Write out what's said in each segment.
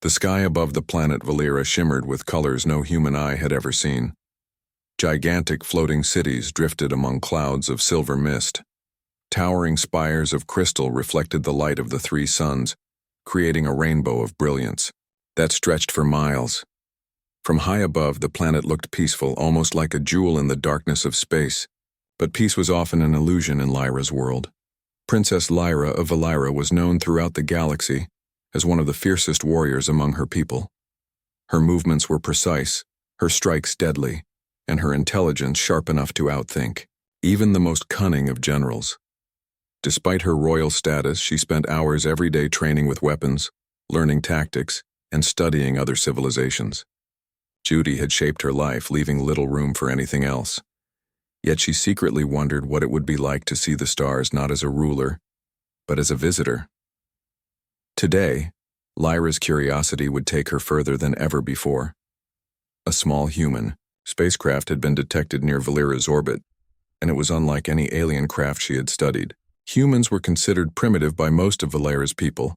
The sky above the planet Valera shimmered with colors no human eye had ever seen. Gigantic floating cities drifted among clouds of silver mist. Towering spires of crystal reflected the light of the three suns, creating a rainbow of brilliance that stretched for miles. From high above, the planet looked peaceful, almost like a jewel in the darkness of space. But peace was often an illusion in Lyra's world. Princess Lyra of Valera was known throughout the galaxy as one of the fiercest warriors among her people. Her movements were precise, her strikes deadly, and her intelligence sharp enough to outthink even the most cunning of generals. Despite her royal status, she spent hours every day training with weapons, learning tactics, and studying other civilizations. Duty had shaped her life, leaving little room for anything else. Yet she secretly wondered what it would be like to see the stars not as a ruler, but as a visitor. Today, Lyra's curiosity would take her further than ever before. A small human spacecraft had been detected near Valera's orbit, and it was unlike any alien craft she had studied. Humans were considered primitive by most of Valera's people.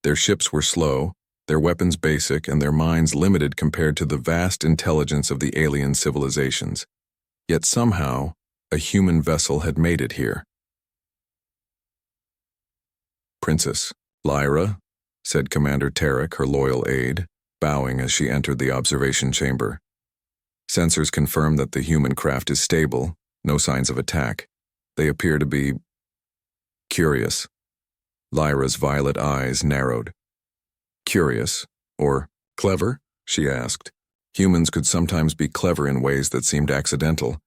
Their ships were slow, their weapons basic, and their minds limited compared to the vast intelligence of the alien civilizations. Yet somehow, a human vessel had made it here. "Princess Lyra," said Commander Tarek, her loyal aide, bowing as she entered the observation chamber. "Sensors confirm that the human craft is stable, no signs of attack. They appear to be curious." Lyra's violet eyes narrowed. "Curious, or clever?" she asked. Humans could sometimes be clever in ways that seemed accidental,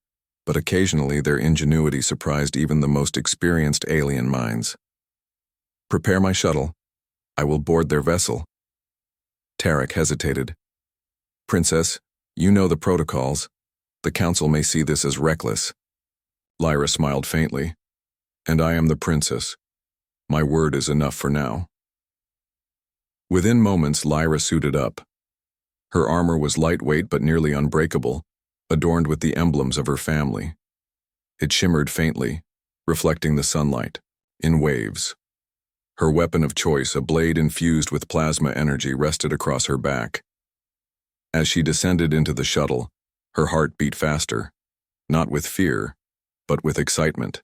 but occasionally their ingenuity surprised even the most experienced alien minds. "Prepare my shuttle. I will board their vessel." Tarek hesitated. "Princess, you know the protocols. The Council may see this as reckless." Lyra smiled faintly. "And I am the princess. My word is enough for now." Within moments, Lyra suited up. Her armor was lightweight but nearly unbreakable, adorned with the emblems of her family. It shimmered faintly, reflecting the sunlight, in waves. Her weapon of choice, a blade infused with plasma energy, rested across her back. As she descended into the shuttle, her heart beat faster, not with fear, but with excitement.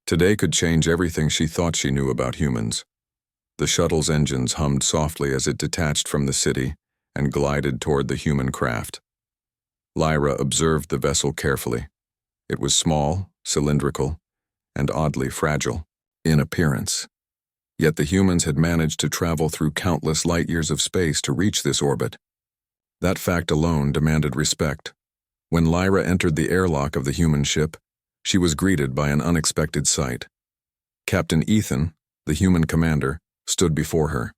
Today could change everything she thought she knew about humans. The shuttle's engines hummed softly as it detached from the city and glided toward the human craft. Lyra observed the vessel carefully. It was small, cylindrical, and oddly fragile in appearance. Yet the humans had managed to travel through countless light-years of space to reach this orbit. That fact alone demanded respect. When Lyra entered the airlock of the human ship, she was greeted by an unexpected sight. Captain Ethan, the human commander, stood before her.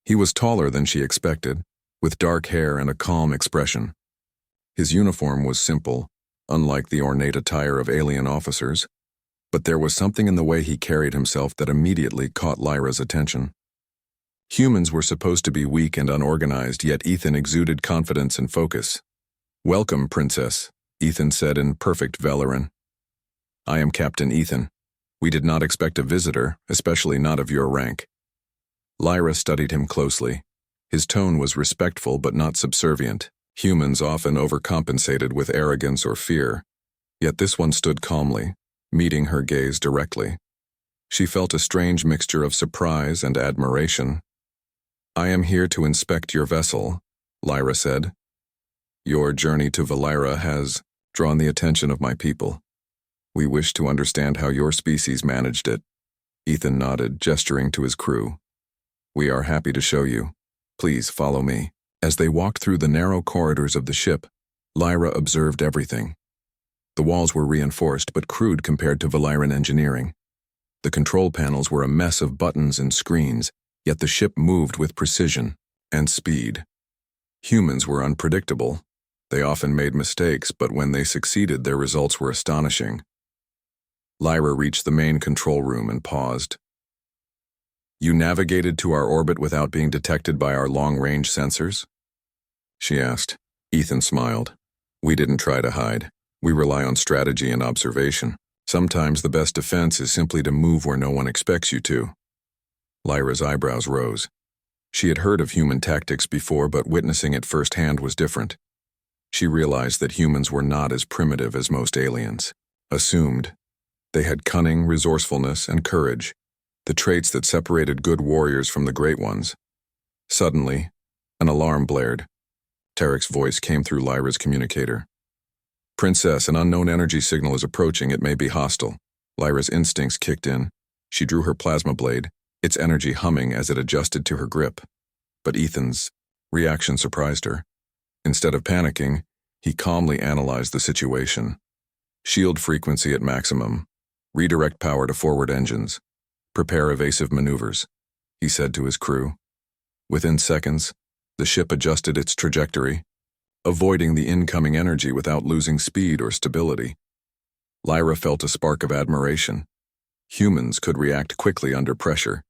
He was taller than she expected, with dark hair and a calm expression. His uniform was simple, unlike the ornate attire of alien officers, but there was something in the way he carried himself that immediately caught Lyra's attention. Humans were supposed to be weak and unorganized, yet Ethan exuded confidence and focus. "Welcome, Princess," Ethan said in perfect Valeran. "I am Captain Ethan. We did not expect a visitor, especially not of your rank." Lyra studied him closely. His tone was respectful but not subservient. Humans often overcompensated with arrogance or fear, yet this one stood calmly, meeting her gaze directly. She felt a strange mixture of surprise and admiration. "I am here to inspect your vessel," Lyra said. "Your journey to Valera has drawn the attention of my people. We wish to understand how your species managed it." Ethan nodded, gesturing to his crew. "We are happy to show you. Please follow me." As they walked through the narrow corridors of the ship, Lyra observed everything. The walls were reinforced but crude compared to Valeran engineering. The control panels were a mess of buttons and screens, yet the ship moved with precision and speed. Humans were unpredictable. They often made mistakes, but when they succeeded, their results were astonishing. Lyra reached the main control room and paused. "You navigated to our orbit without being detected by our long-range sensors?" she asked. Ethan smiled. "We didn't try to hide. We rely on strategy and observation. Sometimes the best defense is simply to move where no one expects you to." Lyra's eyebrows rose. She had heard of human tactics before, but witnessing it firsthand was different. She realized that humans were not as primitive as most aliens assumed. They had cunning, resourcefulness, and courage, the traits that separated good warriors from the great ones. Suddenly, an alarm blared. Tarek's voice came through Lyra's communicator. "Princess, an unknown energy signal is approaching. It may be hostile." Lyra's instincts kicked in. She drew her plasma blade, its energy humming as it adjusted to her grip. But Ethan's reaction surprised her. Instead of panicking, he calmly analyzed the situation. "Shield frequency at maximum. Redirect power to forward engines. Prepare evasive maneuvers," he said to his crew. Within seconds, the ship adjusted its trajectory, avoiding the incoming energy without losing speed or stability. Lyra felt a spark of admiration. Humans could react quickly under pressure.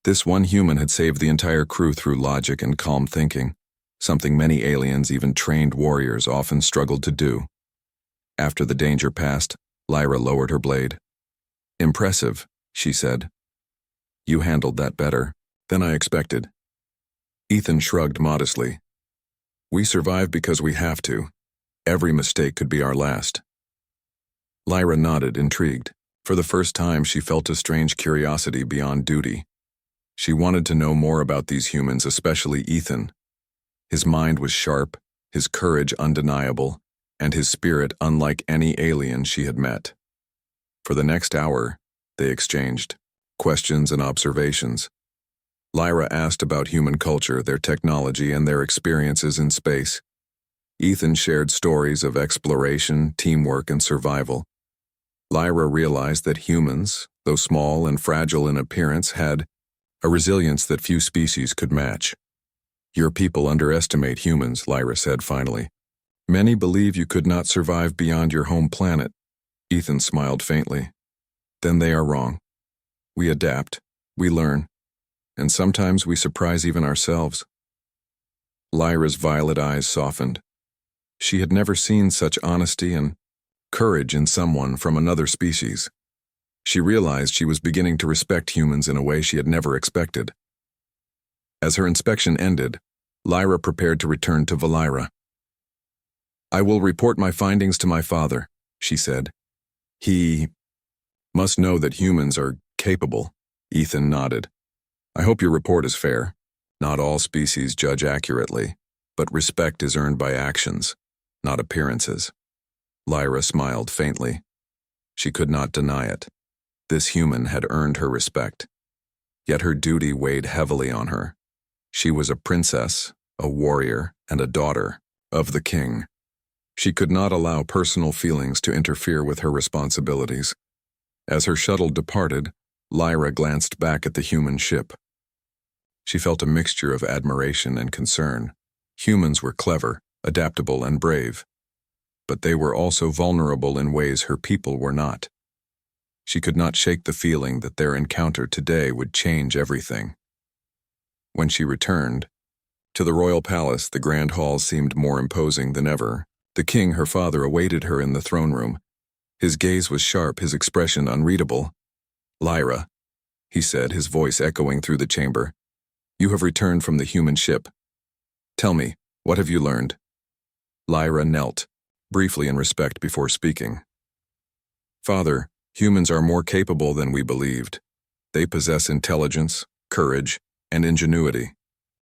This one human had saved the entire crew through logic and calm thinking, something many aliens, even trained warriors, often struggled to do. After the danger passed, Lyra lowered her blade. "Impressive," she said. "You handled that better than I expected." Ethan shrugged modestly. "We survive because we have to. Every mistake could be our last." Lyra nodded, intrigued. For the first time, she felt a strange curiosity beyond duty. She wanted to know more about these humans, especially Ethan. His mind was sharp, his courage undeniable, and his spirit unlike any alien she had met. For the next hour, they exchanged questions and observations. Lyra asked about human culture, their technology, and their experiences in space. Ethan shared stories of exploration, teamwork, and survival. Lyra realized that humans, though small and fragile in appearance, had a resilience that few species could match. "Your people underestimate humans," Lyra said finally. "Many believe you could not survive beyond your home planet." Ethan smiled faintly. "Then they are wrong. We adapt, we learn, and sometimes we surprise even ourselves." Lyra's violet eyes softened. She had never seen such honesty and courage in someone from another species. She realized she was beginning to respect humans in a way she had never expected. As her inspection ended, Lyra prepared to return to Valira. "I will report my findings to my father," she said. "He must know that humans are capable." Ethan nodded. "I hope your report is fair. Not all species judge accurately, but respect is earned by actions, not appearances." Lyra smiled faintly. She could not deny it. This human had earned her respect. Yet her duty weighed heavily on her. She was a princess, a warrior, and a daughter of the king. She could not allow personal feelings to interfere with her responsibilities. As her shuttle departed, Lyra glanced back at the human ship. She felt a mixture of admiration and concern. Humans were clever, adaptable, and brave. But they were also vulnerable in ways her people were not. She could not shake the feeling that their encounter today would change everything. When she returned to the royal palace, the grand hall seemed more imposing than ever. The king, her father, awaited her in the throne room. His gaze was sharp, his expression unreadable. "Lyra," he said, his voice echoing through the chamber, "you have returned from the human ship. Tell me, what have you learned?" Lyra knelt, briefly in respect before speaking. "Father, humans are more capable than we believed. They possess intelligence, courage, and ingenuity.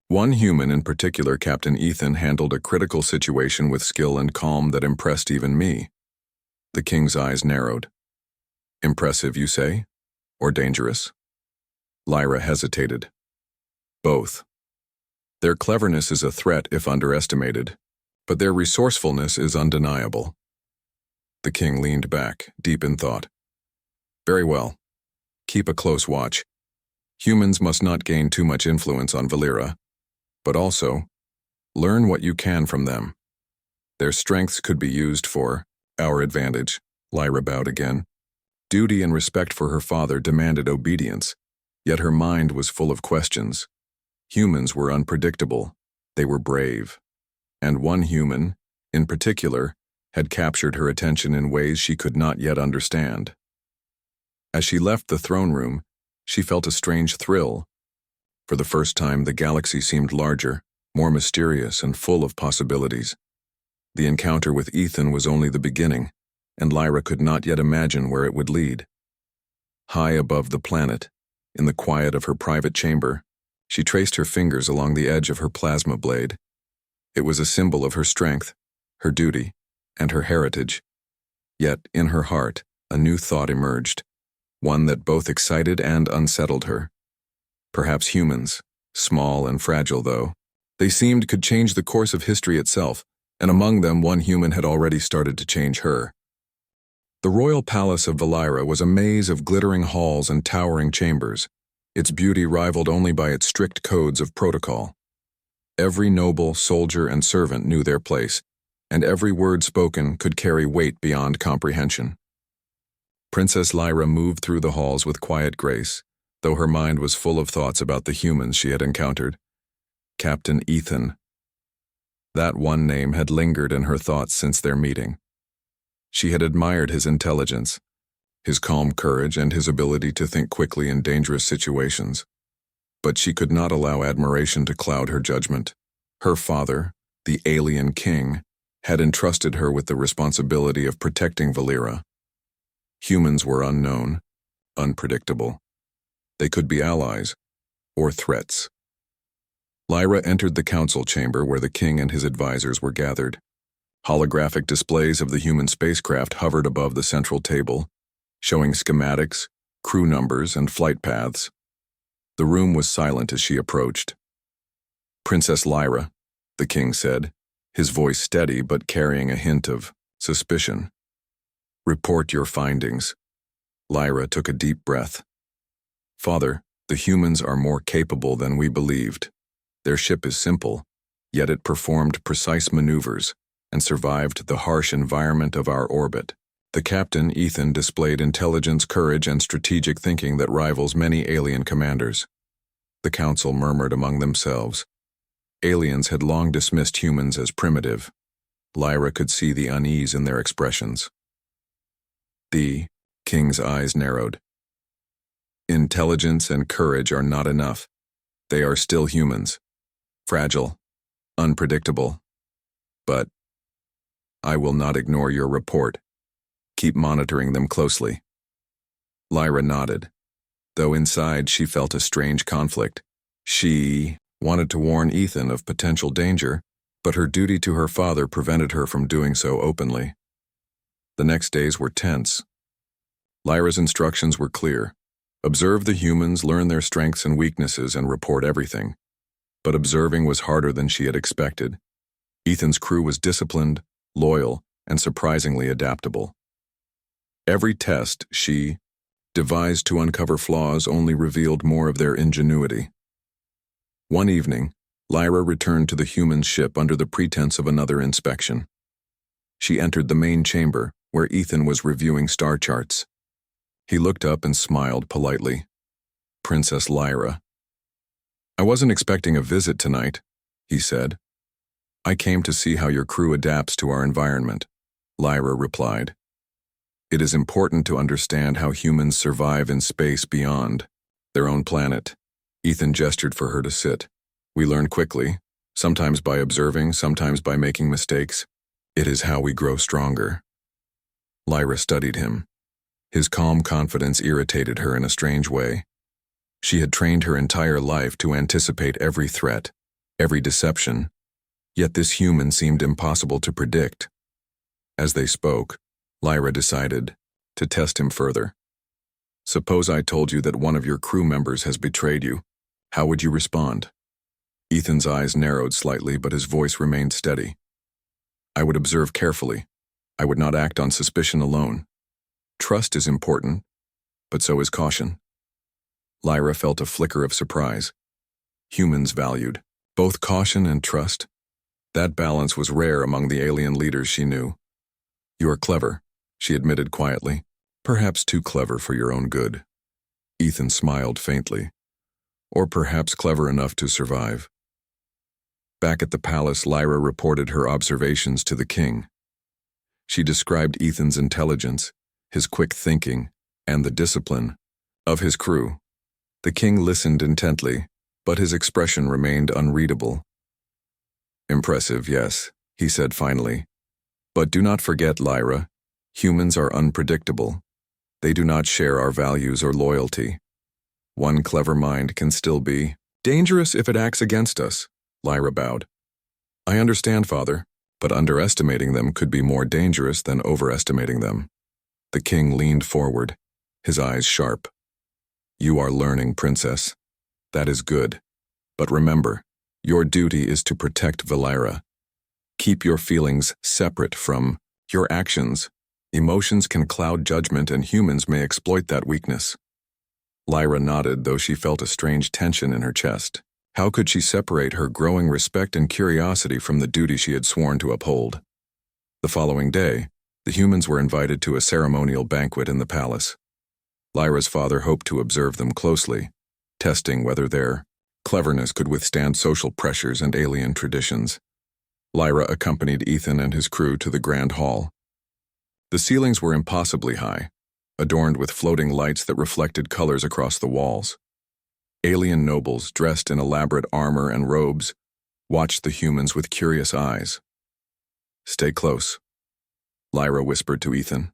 One human in particular, Captain Ethan, handled a critical situation with skill and calm that impressed even me." The king's eyes narrowed. "Impressive, you say? Or dangerous?" Lyra hesitated. "Both. Their cleverness is a threat if underestimated, but their resourcefulness is undeniable." The king leaned back, deep in thought. "Very well. Keep a close watch. Humans must not gain too much influence on Valira, but also learn what you can from them. Their strengths could be used for our advantage." Lyra bowed again. Duty and respect for her father demanded obedience, yet her mind was full of questions. Humans were unpredictable. They were brave. And one human, in particular, had captured her attention in ways she could not yet understand. As she left the throne room, she felt a strange thrill. For the first time, the galaxy seemed larger, more mysterious, and full of possibilities. The encounter with Ethan was only the beginning, and Lyra could not yet imagine where it would lead. High above the planet, in the quiet of her private chamber, she traced her fingers along the edge of her plasma blade. It was a symbol of her strength, her duty, and her heritage. Yet, in her heart, a new thought emerged, one that both excited and unsettled her. Perhaps humans, small and fragile though, they seemed could change the course of history itself, and among them one human had already started to change her. The royal palace of Valira was a maze of glittering halls and towering chambers, its beauty rivaled only by its strict codes of protocol. Every noble, soldier, and servant knew their place, and every word spoken could carry weight beyond comprehension. Princess Lyra moved through the halls with quiet grace, though her mind was full of thoughts about the humans she had encountered. Captain Ethan. That one name had lingered in her thoughts since their meeting. She had admired his intelligence, his calm courage, and his ability to think quickly in dangerous situations. But she could not allow admiration to cloud her judgment. Her father, the alien king, had entrusted her with the responsibility of protecting Valira. Humans were unknown, unpredictable. They could be allies, or threats. Lyra entered the council chamber where the king and his advisors were gathered. Holographic displays of the human spacecraft hovered above the central table, showing schematics, crew numbers, and flight paths. The room was silent as she approached. "Princess Lyra," the king said, his voice steady but carrying a hint of suspicion. "Report your findings." Lyra took a deep breath. "Father, the humans are more capable than we believed. Their ship is simple, yet it performed precise maneuvers and survived the harsh environment of our orbit. The captain, Ethan, displayed intelligence, courage, and strategic thinking that rivals many alien commanders." The council murmured among themselves. Aliens had long dismissed humans as primitive. Lyra could see the unease in their expressions. The king's eyes narrowed. "Intelligence and courage are not enough. They are still humans. Fragile, unpredictable. But I will not ignore your report. Keep monitoring them closely." Lyra nodded, though inside she felt a strange conflict. She wanted to warn Ethan of potential danger, but her duty to her father prevented her from doing so openly. The next days were tense. Lyra's instructions were clear. Observe the humans, learn their strengths and weaknesses, and report everything. But observing was harder than she had expected. Ethan's crew was disciplined, loyal, and surprisingly adaptable. Every test she devised to uncover flaws only revealed more of their ingenuity. One evening, Lyra returned to the human ship under the pretense of another inspection. She entered the main chamber, where Ethan was reviewing star charts. He looked up and smiled politely. "Princess Lyra." "I wasn't expecting a visit tonight," he said. "I came to see how your crew adapts to our environment," Lyra replied. "It is important to understand how humans survive in space beyond their own planet." Ethan gestured for her to sit. "We learn quickly, sometimes by observing, sometimes by making mistakes. It is how we grow stronger." Lyra studied him. His calm confidence irritated her in a strange way. She had trained her entire life to anticipate every threat, every deception, yet this human seemed impossible to predict. As they spoke, Lyra decided to test him further. "Suppose I told you that one of your crew members has betrayed you. How would you respond?" Ethan's eyes narrowed slightly, but his voice remained steady. "I would observe carefully. I would not act on suspicion alone. Trust is important, but so is caution." Lyra felt a flicker of surprise. Humans valued both caution and trust. That balance was rare among the alien leaders she knew. "You are clever," she admitted quietly. "Perhaps too clever for your own good." Ethan smiled faintly. "Or perhaps clever enough to survive." Back at the palace, Lyra reported her observations to the king. She described Ethan's intelligence, his quick thinking, and the discipline of his crew. The king listened intently, but his expression remained unreadable. "Impressive, yes," he said finally. "But do not forget, Lyra, humans are unpredictable. They do not share our values or loyalty. One clever mind can still be dangerous if it acts against us," Lyra bowed. "I understand, Father, but underestimating them could be more dangerous than overestimating them." The king leaned forward, his eyes sharp. "You are learning, Princess. That is good. But remember, your duty is to protect Valera. Keep your feelings separate from your actions. Emotions can cloud judgment, and humans may exploit that weakness." Lyra nodded, though she felt a strange tension in her chest. How could she separate her growing respect and curiosity from the duty she had sworn to uphold? The following day, the humans were invited to a ceremonial banquet in the palace. Lyra's father hoped to observe them closely, testing whether their cleverness could withstand social pressures and alien traditions. Lyra accompanied Ethan and his crew to the grand hall. The ceilings were impossibly high, adorned with floating lights that reflected colors across the walls. Alien nobles, dressed in elaborate armor and robes, watched the humans with curious eyes. "Stay close," Lyra whispered to Ethan.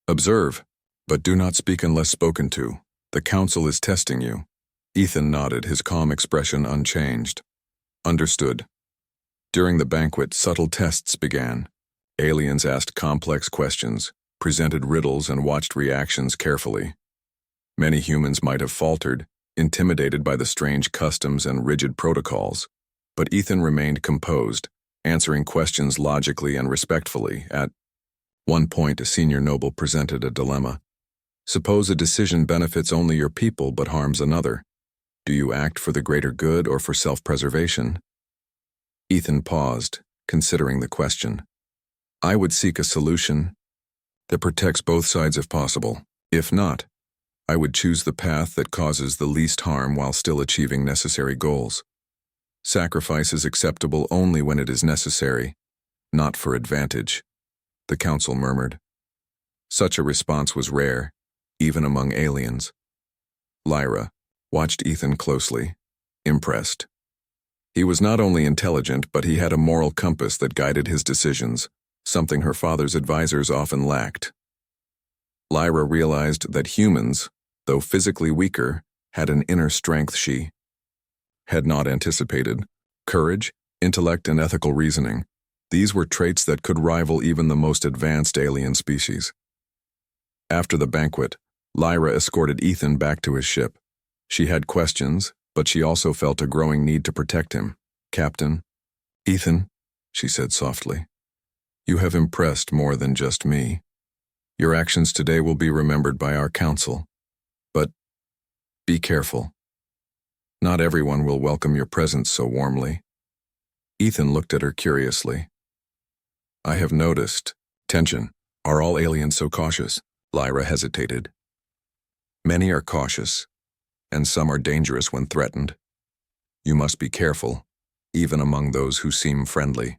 "Observe, but do not speak unless spoken to. The council is testing you." Ethan nodded, his calm expression unchanged. "Understood." During the banquet, subtle tests began. Aliens asked complex questions, presented riddles, and watched reactions carefully. Many humans might have faltered, intimidated by the strange customs and rigid protocols, but Ethan remained composed, answering questions logically and respectfully. At one point, a senior noble presented a dilemma. "Suppose a decision benefits only your people but harms another. Do you act for the greater good or for self-preservation?" Ethan paused, considering the question. "I would seek a solution that protects both sides if possible. If not, I would choose the path that causes the least harm while still achieving necessary goals. Sacrifice is acceptable only when it is necessary, not for advantage," the council murmured. Such a response was rare, even among aliens. Lyra watched Ethan closely, impressed. He was not only intelligent, but he had a moral compass that guided his decisions, something her father's advisors often lacked. Lyra realized that humans, though physically weaker, had an inner strength she had not anticipated: courage, intellect, and ethical reasoning. These were traits that could rival even the most advanced alien species. After the banquet, Lyra escorted Ethan back to his ship. She had questions, but she also felt a growing need to protect him. "Captain, Ethan," she said softly, "you have impressed more than just me. Your actions today will be remembered by our council. But be careful. Not everyone will welcome your presence so warmly." Ethan looked at her curiously. "I have noticed tension. Are all aliens so cautious?" Lyra hesitated. "Many are cautious, and some are dangerous when threatened. You must be careful, even among those who seem friendly."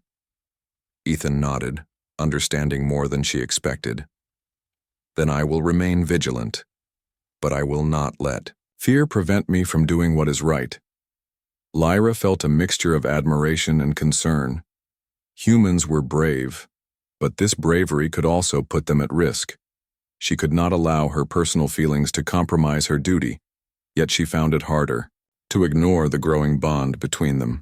Ethan nodded, understanding more than she expected. "Then I will remain vigilant, but I will not let fear prevent me from doing what is right." Lyra felt a mixture of admiration and concern. Humans were brave, but this bravery could also put them at risk. She could not allow her personal feelings to compromise her duty, yet she found it harder to ignore the growing bond between them.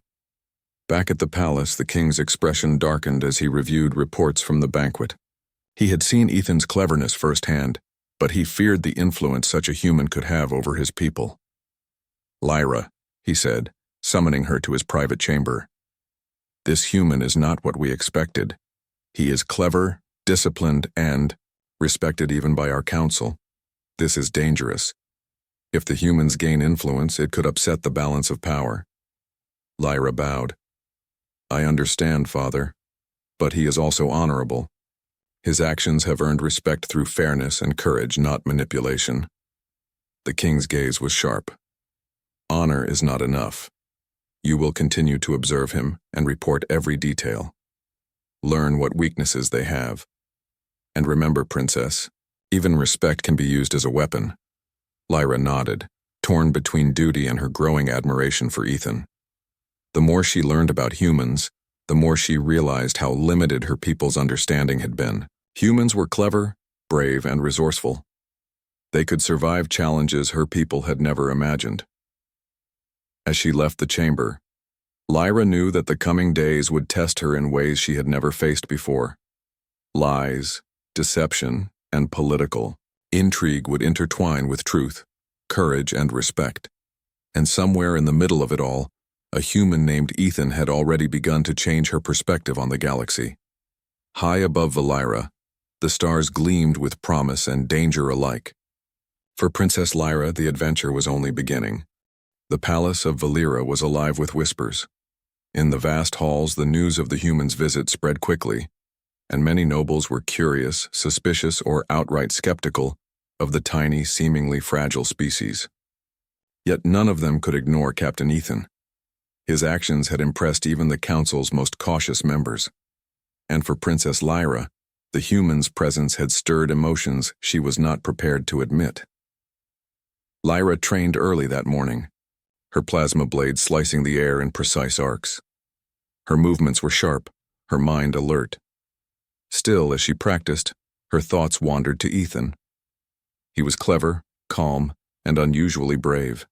Back at the palace, the king's expression darkened as he reviewed reports from the banquet. He had seen Ethan's cleverness firsthand, but he feared the influence such a human could have over his people. "Lyra," he said, summoning her to his private chamber. "This human is not what we expected. He is clever, disciplined, and respected even by our council. This is dangerous. If the humans gain influence, it could upset the balance of power." Lyra bowed. "I understand, Father, but he is also honorable. His actions have earned respect through fairness and courage, not manipulation." The king's gaze was sharp. "Honor is not enough. You will continue to observe him and report every detail. Learn what weaknesses they have. And remember, Princess, even respect can be used as a weapon." Lyra nodded, torn between duty and her growing admiration for Ethan. The more she learned about humans, the more she realized how limited her people's understanding had been. Humans were clever, brave, and resourceful. They could survive challenges her people had never imagined. As she left the chamber, Lyra knew that the coming days would test her in ways she had never faced before. Lies, deception, and political intrigue would intertwine with truth, courage, and respect. And somewhere in the middle of it all, a human named Ethan had already begun to change her perspective on the galaxy. High above Valira, the stars gleamed with promise and danger alike. For Princess Lyra, the adventure was only beginning. The palace of Valira was alive with whispers. In the vast halls, the news of the humans' visit spread quickly, and many nobles were curious, suspicious, or outright skeptical of the tiny, seemingly fragile species. Yet none of them could ignore Captain Ethan. His actions had impressed even the council's most cautious members. And for Princess Lyra, the human's presence had stirred emotions she was not prepared to admit. Lyra trained early that morning, her plasma blade slicing the air in precise arcs. Her movements were sharp, her mind alert. Still, as she practiced, her thoughts wandered to Ethan. He was clever, calm, and unusually brave.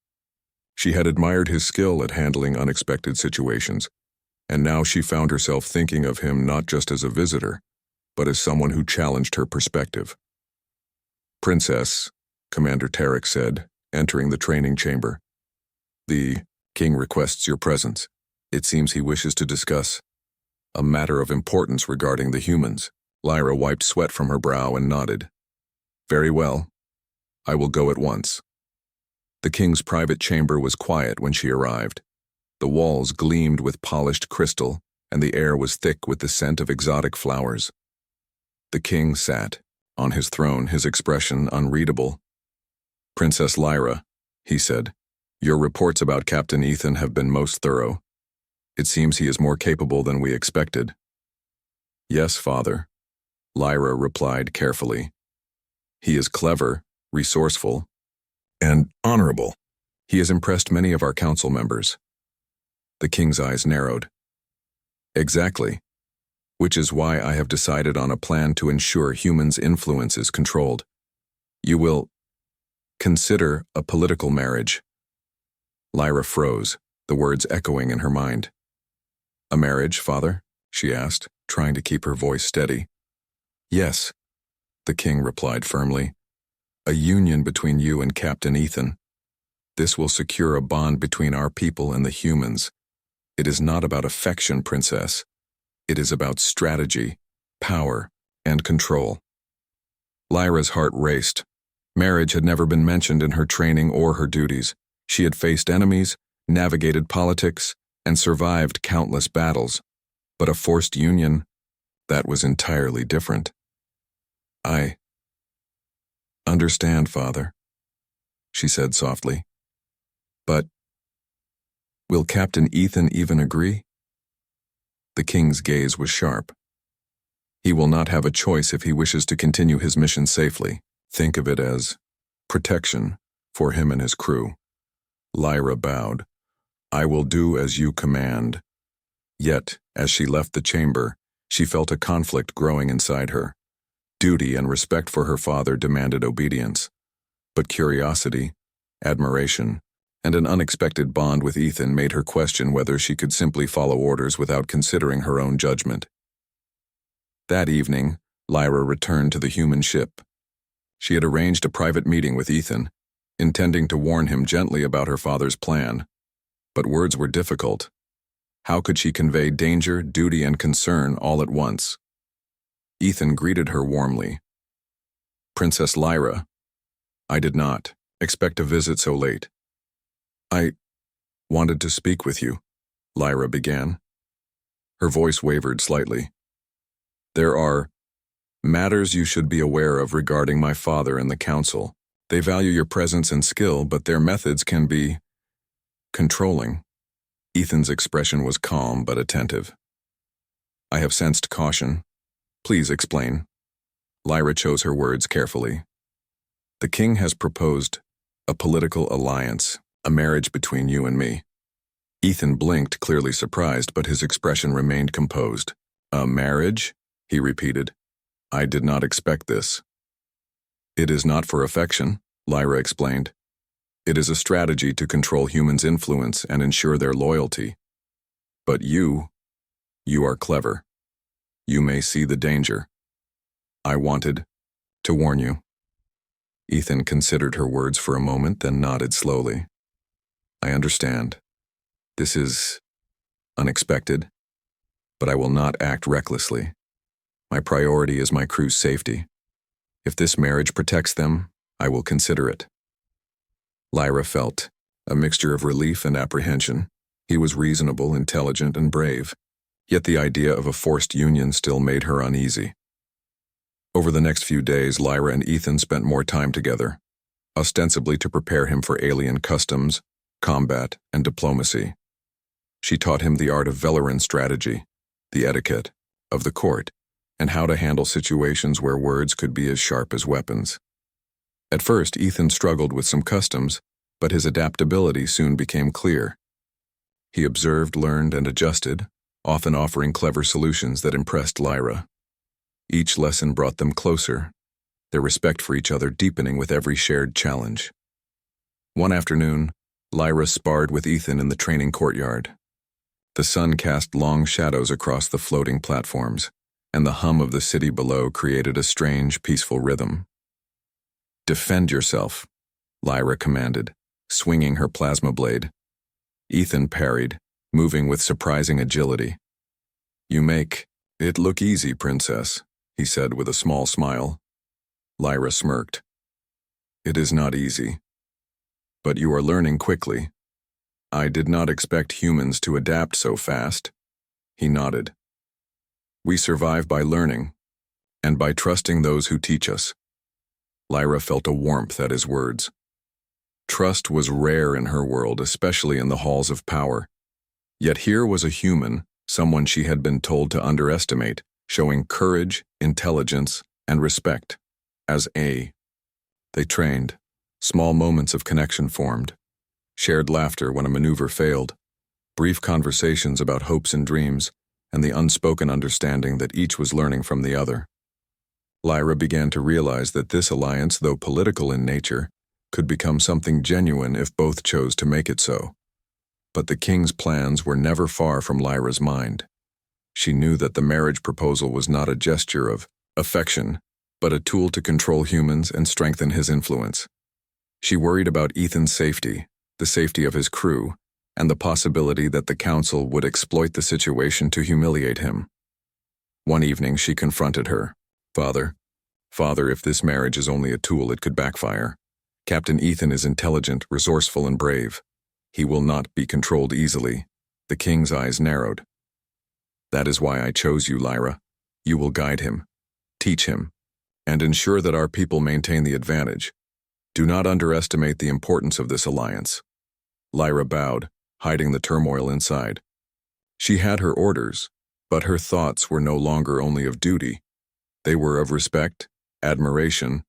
She had admired his skill at handling unexpected situations, and now she found herself thinking of him not just as a visitor, but as someone who challenged her perspective. "Princess," Commander Tarek said, entering the training chamber. "The king requests your presence. It seems he wishes to discuss a matter of importance regarding the humans." Lyra wiped sweat from her brow and nodded. "Very well. I will go at once." The king's private chamber was quiet when she arrived. The walls gleamed with polished crystal, and the air was thick with the scent of exotic flowers. The king sat on his throne, his expression unreadable. "Princess Lyra," he said, "your reports about Captain Ethan have been most thorough. It seems he is more capable than we expected." "Yes, father," Lyra replied carefully. "He is clever, resourceful, and honorable. He has impressed many of our council members." The king's eyes narrowed. "Exactly. Which is why I have decided on a plan to ensure humans' influence is controlled. You will consider a political marriage." Lyra froze, the words echoing in her mind. "A marriage, father?" she asked, trying to keep her voice steady. "Yes," the king replied firmly. "A union between you and Captain Ethan. This will secure a bond between our people and the humans. It is not about affection, princess. It is about strategy, power, and control." Lyra's heart raced. Marriage had never been mentioned in her training or her duties. She had faced enemies, navigated politics, and survived countless battles. But a forced union, that was entirely different. "I understand, father," she said softly. "But will Captain Ethan even agree?" The king's gaze was sharp. "He will not have a choice if he wishes to continue his mission safely. Think of it as protection for him and his crew." Lyra bowed. "I will do as you command." Yet, as she left the chamber, she felt a conflict growing inside her. Duty and respect for her father demanded obedience, but curiosity, admiration, and an unexpected bond with Ethan made her question whether she could simply follow orders without considering her own judgment. That evening, Lyra returned to the human ship. She had arranged a private meeting with Ethan, intending to warn him gently about her father's plan. But words were difficult. How could she convey danger, duty, and concern all at once? Ethan greeted her warmly. "Princess Lyra, I did not expect a visit so late." "I wanted to speak with you," Lyra began. Her voice wavered slightly. "There are matters you should be aware of regarding my father and the council. They value your presence and skill, but their methods can be controlling." Ethan's expression was calm but attentive. "I have sensed caution. Please explain." Lyra chose her words carefully. "The king has proposed A political alliance, a marriage between you and me. Ethan blinked, clearly surprised, but his expression remained composed. A marriage? He repeated. I did not expect this. It is not for affection, Lyra explained. It is a strategy to control humans' influence and ensure their loyalty. But you are clever. You may see the danger. I wanted to warn you. Ethan considered her words for a moment, then nodded slowly. I understand. This is unexpected, but I will not act recklessly. My priority is my crew's safety. If this marriage protects them, I will consider it. Lyra felt a mixture of relief and apprehension. He was reasonable, intelligent, and brave, yet the idea of a forced union still made her uneasy. Over the next few days, Lyra and Ethan spent more time together, ostensibly to prepare him for alien customs, combat, and diplomacy. She taught him the art of Velaran strategy, the etiquette of the court, and how to handle situations where words could be as sharp as weapons. At first, Ethan struggled with some customs, but his adaptability soon became clear. He observed, learned, and adjusted, often offering clever solutions that impressed Lyra. Each lesson brought them closer, their respect for each other deepening with every shared challenge. One afternoon, Lyra sparred with Ethan in the training courtyard. The sun cast long shadows across the floating platforms, and the hum of the city below created a strange, peaceful rhythm. Defend yourself, Lyra commanded, swinging her plasma blade. Ethan parried, moving with surprising agility. You make it look easy, princess, he said with a small smile. Lyra smirked. It is not easy. But you are learning quickly. I did not expect humans to adapt so fast. He nodded. We survive by learning, and by trusting those who teach us. Lyra felt a warmth at his words. Trust was rare in her world, especially in the halls of power. Yet here was a human, someone she had been told to underestimate, showing courage, intelligence, and respect. They trained. Small moments of connection formed. Shared laughter when a maneuver failed. Brief conversations about hopes and dreams, and the unspoken understanding that each was learning from the other. Lyra began to realize that this alliance, though political in nature, could become something genuine if both chose to make it so. But the king's plans were never far from Lyra's mind. She knew that the marriage proposal was not a gesture of affection, but a tool to control humans and strengthen his influence. She worried about Ethan's safety, the safety of his crew, and the possibility that the council would exploit the situation to humiliate him. One evening she confronted her. Father, if this marriage is only a tool, it could backfire. Captain Ethan is intelligent, resourceful, and brave. He will not be controlled easily. The king's eyes narrowed. That is why I chose you, Lyra. You will guide him, teach him, and ensure that our people maintain the advantage. Do not underestimate the importance of this alliance. Lyra bowed, hiding the turmoil inside. She had her orders, but her thoughts were no longer only of duty. They were of respect, admiration,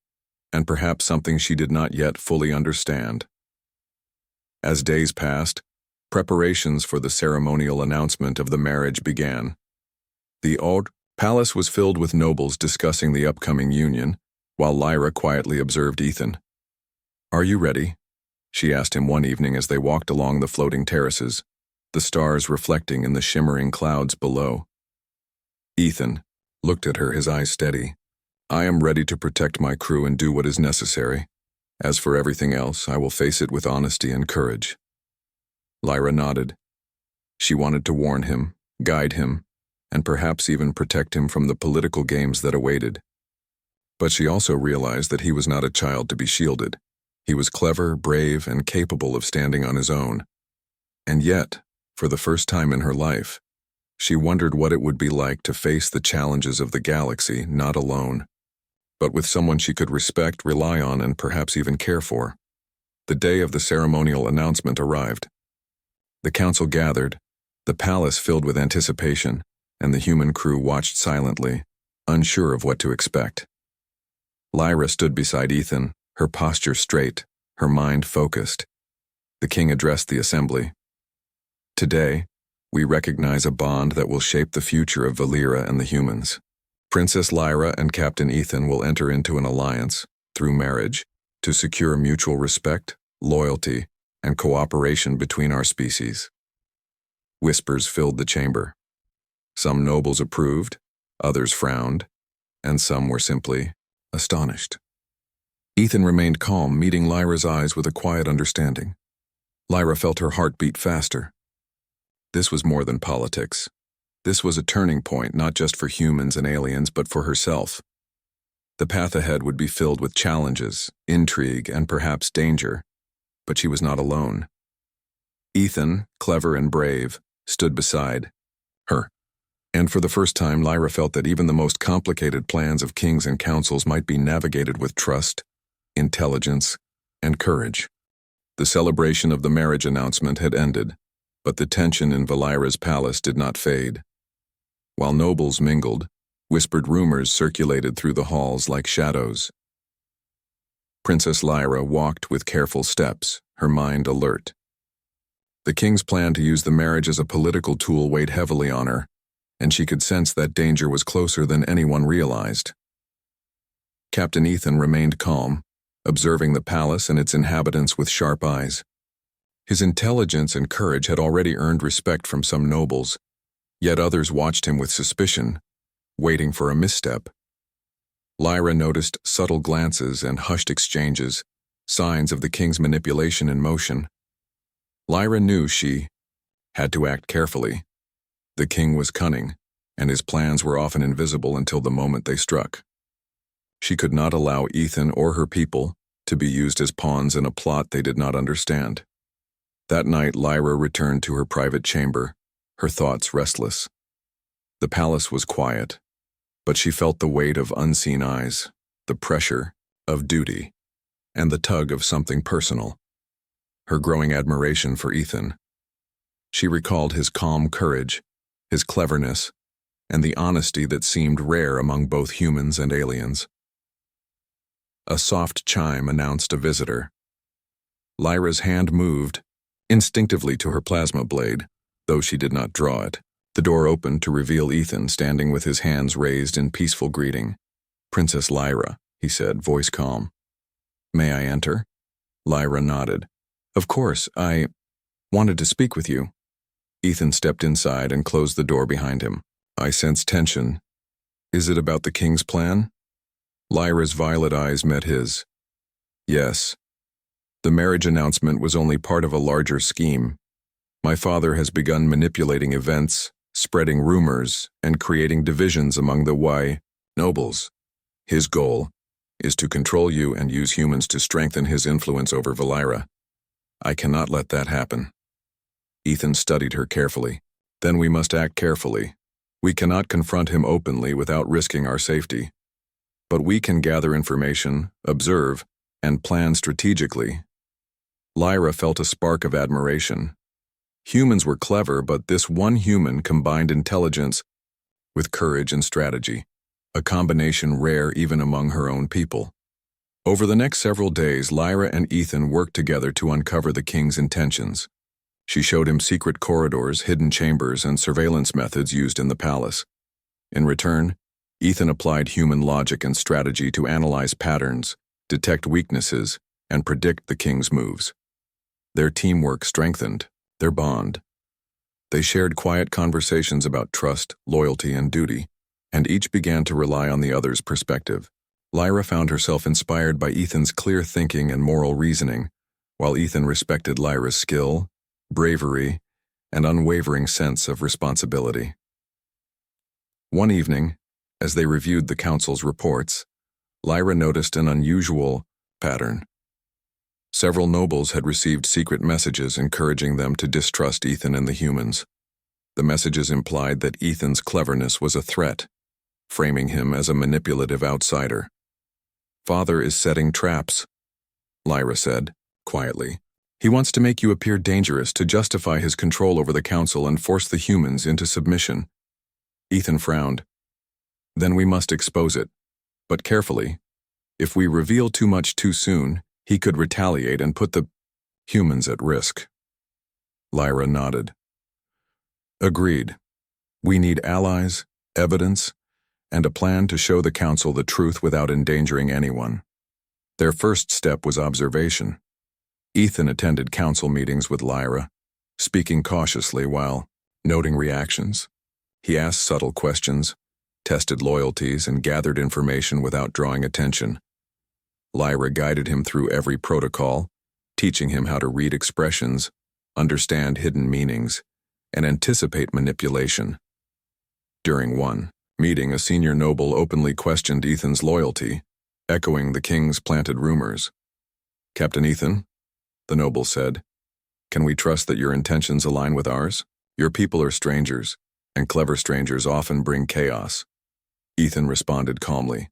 and perhaps something she did not yet fully understand. As days passed, preparations for the ceremonial announcement of the marriage began. The Orcs palace was filled with nobles discussing the upcoming union, while Lyra quietly observed Ethan. Are you ready? She asked him one evening as they walked along the floating terraces, the stars reflecting in the shimmering clouds below. Ethan looked at her, his eyes steady. I am ready to protect my crew and do what is necessary. As for everything else, I will face it with honesty and courage. Lyra nodded. She wanted to warn him, guide him, and perhaps even protect him from the political games that awaited. But she also realized that he was not a child to be shielded. He was clever, brave, and capable of standing on his own. And yet, for the first time in her life, she wondered what it would be like to face the challenges of the galaxy not alone, but with someone she could respect, rely on, and perhaps even care for. The day of the ceremonial announcement arrived. The council gathered, the palace filled with anticipation, and the human crew watched silently, unsure of what to expect. Lyra stood beside Ethan, her posture straight, her mind focused. The king addressed the assembly. Today, we recognize a bond that will shape the future of Valeera and the humans. Princess Lyra and Captain Ethan will enter into an alliance, through marriage, to secure mutual respect, loyalty, and cooperation between our species. Whispers filled the chamber. Some nobles approved, others frowned, and some were simply astonished. Ethan remained calm, meeting Lyra's eyes with a quiet understanding. Lyra felt her heart beat faster. This was more than politics. This was a turning point, not just for humans and aliens, but for herself. The path ahead would be filled with challenges, intrigue, and perhaps danger, but she was not alone. Ethan, clever and brave, stood beside her. And for the first time, Lyra felt that even the most complicated plans of kings and councils might be navigated with trust, intelligence, and courage. The celebration of the marriage announcement had ended, but the tension in Valeera's palace did not fade. While nobles mingled, whispered rumors circulated through the halls like shadows. Princess Lyra walked with careful steps, her mind alert. The king's plan to use the marriage as a political tool weighed heavily on her, and she could sense that danger was closer than anyone realized. Captain Ethan remained calm, observing the palace and its inhabitants with sharp eyes. His intelligence and courage had already earned respect from some nobles, yet others watched him with suspicion, waiting for a misstep. Lyra noticed subtle glances and hushed exchanges, signs of the king's manipulation in motion. Lyra knew she had to act carefully. The king was cunning, and his plans were often invisible until the moment they struck. She could not allow Ethan or her people to be used as pawns in a plot they did not understand. That night, Lyra returned to her private chamber, her thoughts restless. The palace was quiet, but she felt the weight of unseen eyes, the pressure of duty, and the tug of something personal. Her growing admiration for Ethan. She recalled his calm courage, his cleverness, and the honesty that seemed rare among both humans and aliens. A soft chime announced a visitor. Lyra's hand moved, instinctively to her plasma blade, though she did not draw it. The door opened to reveal Ethan standing with his hands raised in peaceful greeting. "Princess Lyra," he said, voice calm. "May I enter?" Lyra nodded. "Of course, I wanted to speak with you." Ethan stepped inside and closed the door behind him. "I sense tension. Is it about the king's plan?" Lyra's violet eyes met his. "Yes. The marriage announcement was only part of a larger scheme. My father has begun manipulating events, spreading rumors, and creating divisions among the HFY nobles. His goal is to control you and use humans to strengthen his influence over Valeera. I cannot let that happen." Ethan studied her carefully. "Then we must act carefully. We cannot confront him openly without risking our safety. But we can gather information, observe, and plan strategically." Lyra felt a spark of admiration. Humans were clever, but this one human combined intelligence with courage and strategy, a combination rare even among her own people. Over the next several days, Lyra and Ethan worked together to uncover the king's intentions. She showed him secret corridors, hidden chambers, and surveillance methods used in the palace. In return, Ethan applied human logic and strategy to analyze patterns, detect weaknesses, and predict the king's moves. Their teamwork strengthened their bond. They shared quiet conversations about trust, loyalty, and duty, and each began to rely on the other's perspective. Lyra found herself inspired by Ethan's clear thinking and moral reasoning, while Ethan respected Lyra's skill, bravery, and unwavering sense of responsibility. One evening, as they reviewed the council's reports, Lyra noticed an unusual pattern. Several nobles had received secret messages encouraging them to distrust Ethan and the humans. The messages implied that Ethan's cleverness was a threat, framing him as a manipulative outsider. "Father is setting traps," Lyra said, quietly. "He wants to make you appear dangerous to justify his control over the council and force the humans into submission." Ethan frowned. "Then we must expose it. But carefully. If we reveal too much too soon, He could retaliate and put the humans at risk. Lyra nodded. Agreed. We need allies, evidence, and a plan to show the Council the truth without endangering anyone. Their first step was observation. Ethan attended council meetings with Lyra, speaking cautiously while noting reactions. He asked subtle questions, tested loyalties, and gathered information without drawing attention. Lyra guided him through every protocol, teaching him how to read expressions, understand hidden meanings, and anticipate manipulation. During one meeting, a senior noble openly questioned Ethan's loyalty, echoing the king's planted rumors. "Captain Ethan," the noble said, "can we trust that your intentions align with ours? Your people are strangers, and clever strangers often bring chaos." Ethan responded calmly,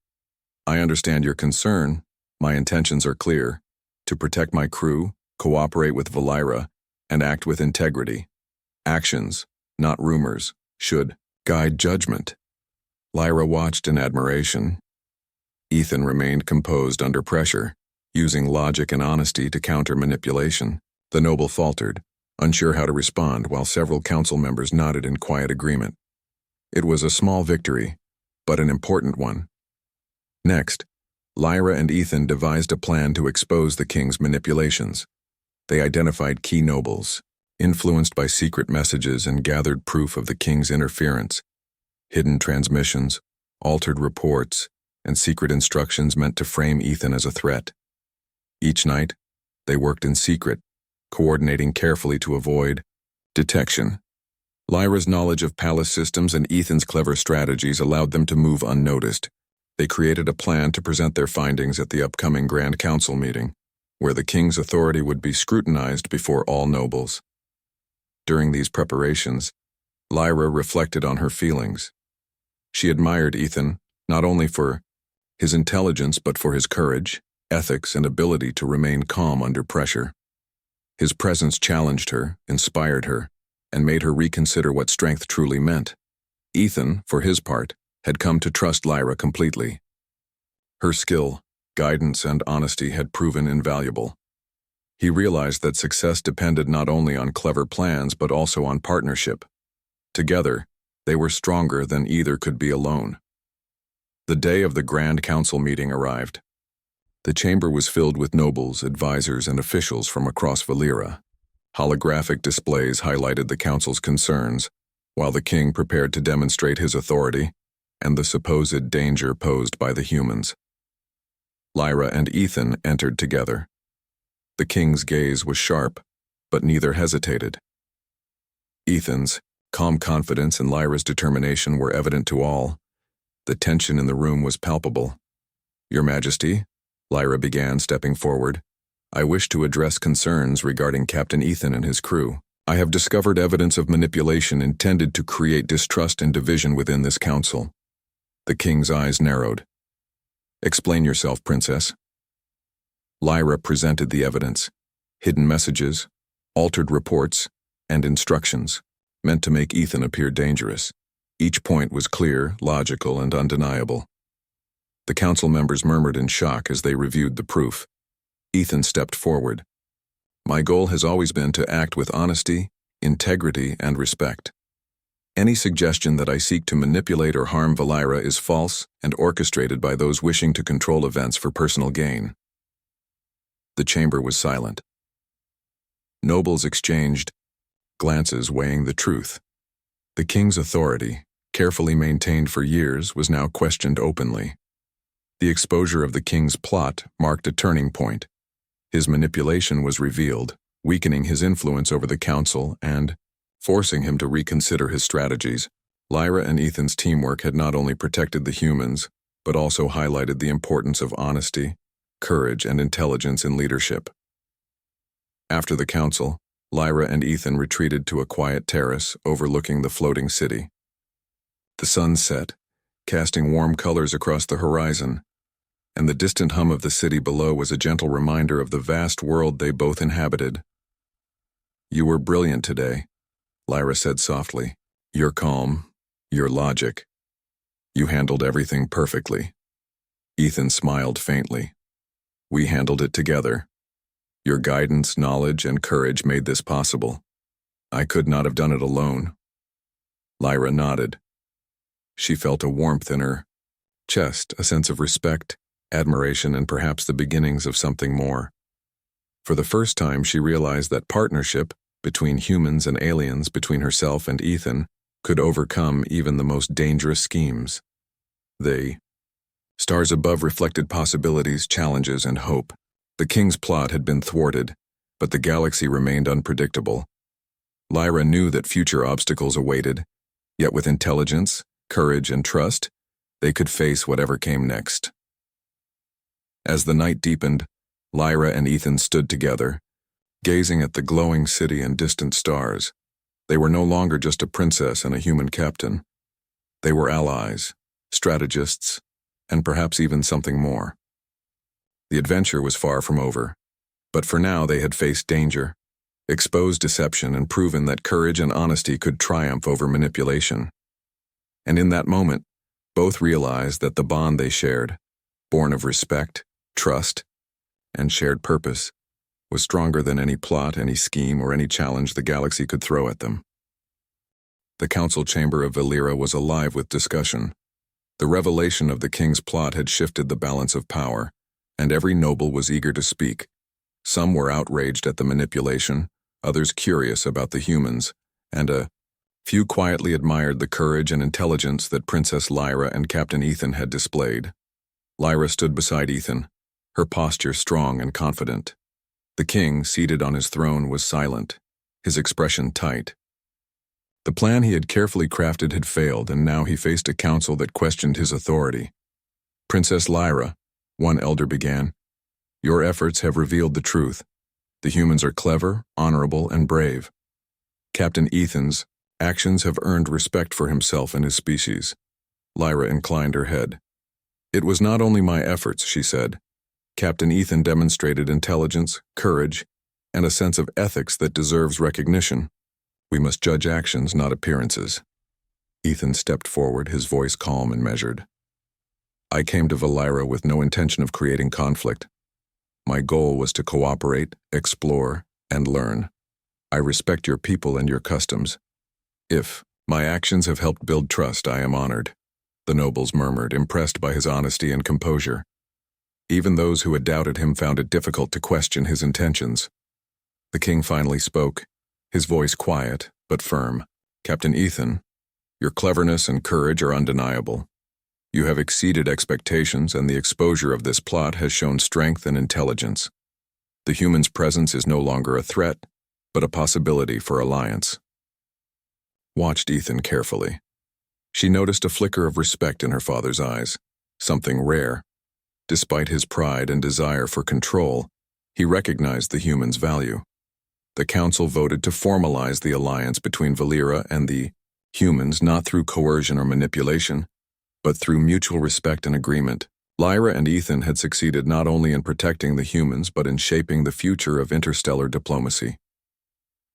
"I understand your concern. My intentions are clear: to protect my crew, cooperate with Valira, and act with integrity. Actions, not rumors, should guide judgment." Lyra watched in admiration. Ethan remained composed under pressure, using logic and honesty to counter manipulation. The noble faltered, unsure how to respond, while several council members nodded in quiet agreement. It was a small victory, but an important one. Next, Lyra and Ethan devised a plan to expose the king's manipulations. They identified key nobles, influenced by secret messages, and gathered proof of the king's interference. Hidden transmissions, altered reports, and secret instructions meant to frame Ethan as a threat. Each night, they worked in secret, coordinating carefully to avoid detection. Lyra's knowledge of palace systems and Ethan's clever strategies allowed them to move unnoticed. They created a plan to present their findings at the upcoming Grand Council meeting, where the king's authority would be scrutinized before all nobles. During these preparations, Lyra reflected on her feelings. She admired Ethan, not only for his intelligence but for his courage, ethics, and ability to remain calm under pressure. His presence challenged her, inspired her, and made her reconsider what strength truly meant. Ethan, for his part, had come to trust Lyra completely. Her skill, guidance, and honesty had proven invaluable. He realized that success depended not only on clever plans but also on partnership. Together, they were stronger than either could be alone. The day of the Grand Council meeting arrived. The chamber was filled with nobles, advisors, and officials from across Valira. Holographic displays highlighted the council's concerns, while the king prepared to demonstrate his authority and the supposed danger posed by the humans. Lyra and Ethan entered together. The king's gaze was sharp, but neither hesitated. Ethan's calm confidence and Lyra's determination were evident to all. The tension in the room was palpable. "Your Majesty," Lyra began, stepping forward, "I wish to address concerns regarding Captain Ethan and his crew. I have discovered evidence of manipulation intended to create distrust and division within this council." The king's eyes narrowed. "Explain yourself, Princess." Lyra presented the evidence: hidden messages, altered reports, and instructions, meant to make Ethan appear dangerous. Each point was clear, logical, and undeniable. The council members murmured in shock as they reviewed the proof. Ethan stepped forward. "My goal has always been to act with honesty, integrity, and respect. Any suggestion that I seek to manipulate or harm Valira is false and orchestrated by those wishing to control events for personal gain." The chamber was silent. Nobles exchanged glances weighing the truth. The king's authority, carefully maintained for years, was now questioned openly. The exposure of the king's plot marked a turning point. His manipulation was revealed, weakening his influence over the council and forcing him to reconsider his strategies. Lyra and Ethan's teamwork had not only protected the humans, but also highlighted the importance of honesty, courage, and intelligence in leadership. After the council, Lyra and Ethan retreated to a quiet terrace overlooking the floating city. The sun set, casting warm colors across the horizon, and the distant hum of the city below was a gentle reminder of the vast world they both inhabited. "You were brilliant today," Lyra said softly. "Your calm, your logic. You handled everything perfectly." Ethan smiled faintly. We handled it together. Your guidance, knowledge, and courage made this possible. I could not have done it alone." Lyra nodded. She felt a warmth in her chest, a sense of respect, admiration, and perhaps the beginnings of something more. For the first time, she realized that partnership between humans and aliens, between herself and Ethan, could overcome even the most dangerous schemes. The stars above reflected possibilities, challenges, and hope. The king's plot had been thwarted, but the galaxy remained unpredictable. Lyra knew that future obstacles awaited, yet with intelligence, courage, and trust, they could face whatever came next. As the night deepened, Lyra and Ethan stood together, gazing at the glowing city and distant stars. They were no longer just a princess and a human captain. They were allies, strategists, and perhaps even something more. The adventure was far from over, but for now they had faced danger, exposed deception, and proven that courage and honesty could triumph over manipulation. And in that moment, both realized that the bond they shared, born of respect, trust, and shared purpose, was stronger than any plot, any scheme, or any challenge the galaxy could throw at them. The council chamber of Valera was alive with discussion. The revelation of the king's plot had shifted the balance of power, and every noble was eager to speak. Some were outraged at the manipulation, others curious about the humans, and a few quietly admired the courage and intelligence that Princess Lyra and Captain Ethan had displayed. Lyra stood beside Ethan, her posture strong and confident. The king, seated on his throne, was silent, his expression tight. The plan he had carefully crafted had failed, and now he faced a council that questioned his authority. "Princess Lyra," one elder began, "your efforts have revealed the truth. The humans are clever, honorable, and brave. Captain Ethan's actions have earned respect for himself and his species." Lyra inclined her head. "It was not only my efforts," she said. "Captain Ethan demonstrated intelligence, courage, and a sense of ethics that deserves recognition. We must judge actions, not appearances." Ethan stepped forward, his voice calm and measured. "I came to Valera with no intention of creating conflict. My goal was to cooperate, explore, and learn. I respect your people and your customs. If my actions have helped build trust, I am honored," the nobles murmured, impressed by his honesty and composure. Even those who had doubted him found it difficult to question his intentions. The king finally spoke, his voice quiet but firm. "Captain Ethan, your cleverness and courage are undeniable. You have exceeded expectations, and the exposure of this plot has shown strength and intelligence. The human's presence is no longer a threat, but a possibility for alliance." Watched Ethan carefully. She noticed a flicker of respect in her father's eyes, something rare. Despite his pride and desire for control, he recognized the human's value. The council voted to formalize the alliance between Valera and the humans, not through coercion or manipulation, but through mutual respect and agreement. Lyra and Ethan had succeeded not only in protecting the humans, but in shaping the future of interstellar diplomacy.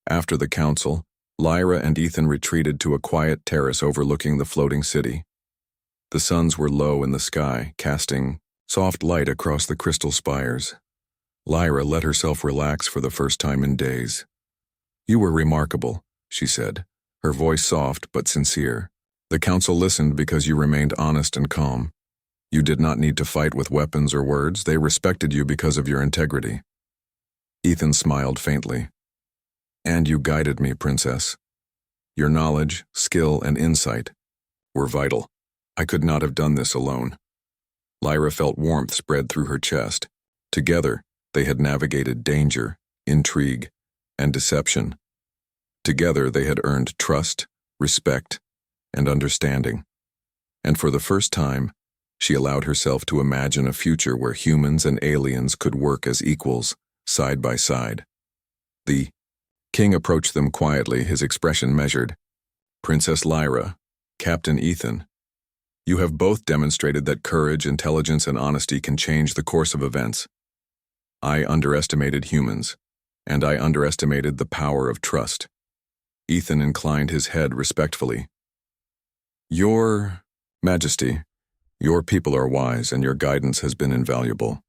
After the council, Lyra and Ethan retreated to a quiet terrace overlooking the floating city. The suns were low in the sky, casting soft light across the crystal spires. Lyra let herself relax for the first time in days. "You were remarkable," she said, her voice soft but sincere. "The council listened because you remained honest and calm. You did not need to fight with weapons or words. They respected you because of your integrity." Ethan smiled faintly. "And you guided me, Princess. Your knowledge, skill, and insight were vital. I could not have done this alone." Lyra felt warmth spread through her chest. Together, they had navigated danger, intrigue, and deception. Together, they had earned trust, respect, and understanding. And for the first time, she allowed herself to imagine a future where humans and aliens could work as equals, side by side. The king approached them quietly, his expression measured. "Princess Lyra, Captain Ethan, you have both demonstrated that courage, intelligence, and honesty can change the course of events. I underestimated humans, and I underestimated the power of trust." Ethan inclined his head respectfully. "Your Majesty, your people are wise, and your guidance has been invaluable.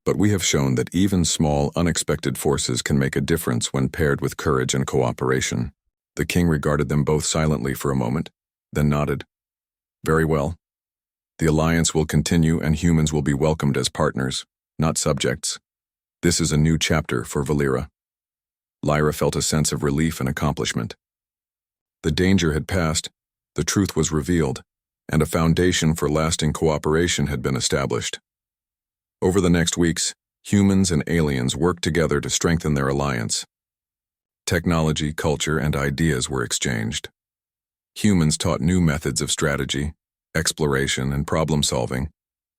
But we have shown that even small, unexpected forces can make a difference when paired with courage and cooperation. The king regarded them both silently for a moment, then nodded. Very well. The alliance will continue and humans will be welcomed as partners, not subjects. This is a new chapter for Valeera. Lyra felt a sense of relief and accomplishment. The danger had passed, the truth was revealed, and a foundation for lasting cooperation had been established. Over the next weeks, humans and aliens worked together to strengthen their alliance. Technology, culture, and ideas were exchanged. Humans taught new methods of strategy, exploration, and problem-solving,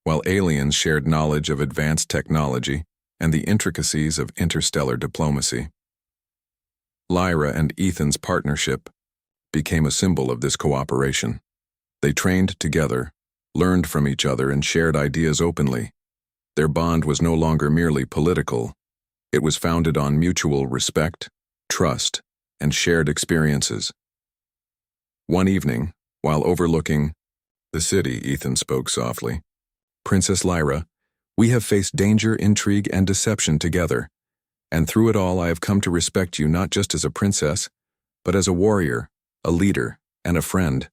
while aliens shared knowledge of advanced technology and the intricacies of interstellar diplomacy. Lyra and Ethan's partnership became a symbol of this cooperation. They trained together, learned from each other, and shared ideas openly. Their bond was no longer merely political. It was founded on mutual respect, trust, and shared experiences. One evening, while overlooking the city, Ethan spoke softly. Princess Lyra, we have faced danger, intrigue, and deception together, and through it all I have come to respect you not just as a princess, but as a warrior, a leader, and a friend.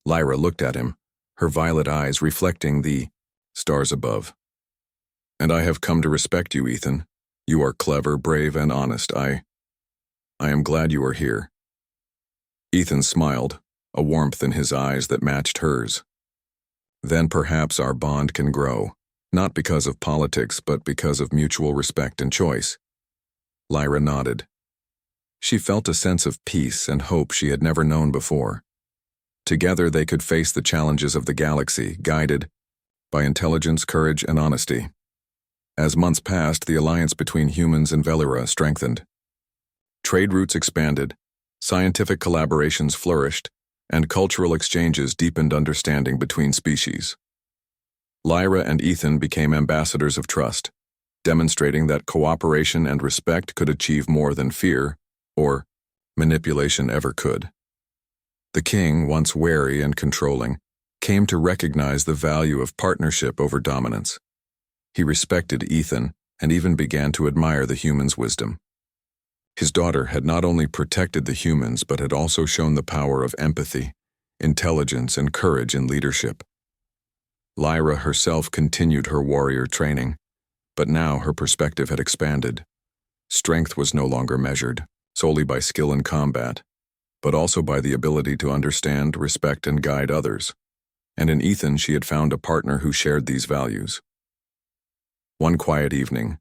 Lyra looked at him, her violet eyes reflecting the stars above. And I have come to respect you, Ethan. You are clever, brave, and honest. I am glad you are here. Ethan smiled, a warmth in his eyes that matched hers. Then perhaps our bond can grow, not because of politics, but because of mutual respect and choice. Lyra nodded. She felt a sense of peace and hope she had never known before. Together they could face the challenges of the galaxy, guided by intelligence, courage, and honesty. As months passed, the alliance between humans and Valeera strengthened. Trade routes expanded, scientific collaborations flourished, and cultural exchanges deepened understanding between species. Lyra and Ethan became ambassadors of trust, demonstrating that cooperation and respect could achieve more than fear or manipulation ever could. The king, once wary and controlling, came to recognize the value of partnership over dominance. He respected Ethan and even began to admire the human's wisdom. His daughter had not only protected the humans but had also shown the power of empathy, intelligence, and courage in leadership. Lyra herself continued her warrior training, but now her perspective had expanded. Strength was no longer measured solely by skill in combat, but also by the ability to understand, respect, and guide others. And in Ethan she had found a partner who shared these values. One quiet evening,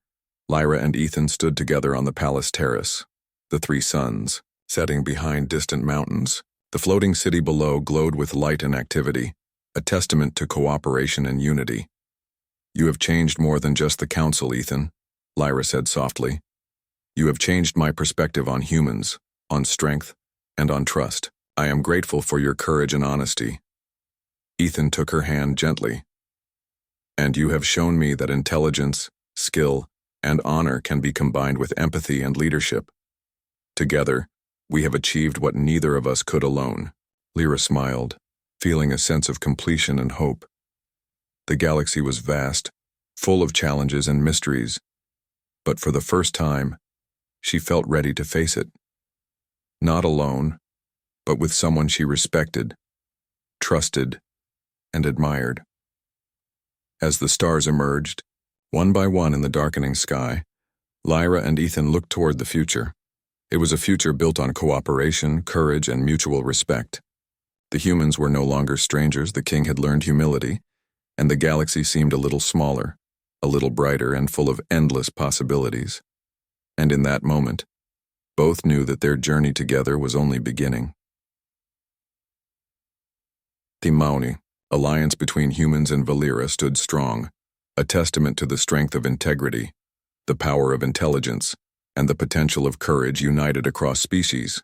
Lyra and Ethan stood together on the palace terrace, the three suns setting behind distant mountains. The floating city below glowed with light and activity, a testament to cooperation and unity. You have changed more than just the council, Ethan, Lyra said softly. You have changed my perspective on humans, on strength, and on trust. I am grateful for your courage and honesty. Ethan took her hand gently. And you have shown me that intelligence, skill, and honor can be combined with empathy and leadership. Together, we have achieved what neither of us could alone. Lyra smiled, feeling a sense of completion and hope. The galaxy was vast, full of challenges and mysteries, but for the first time, she felt ready to face it. Not alone, but with someone she respected, trusted, and admired. As the stars emerged, one by one in the darkening sky, Lyra and Ethan looked toward the future. It was a future built on cooperation, courage, and mutual respect. The humans were no longer strangers, the king had learned humility, and the galaxy seemed a little smaller, a little brighter, and full of endless possibilities. And in that moment, both knew that their journey together was only beginning. The Mauni, alliance between humans and Valeera, stood strong, a testament to the strength of integrity, the power of intelligence, and the potential of courage united across species.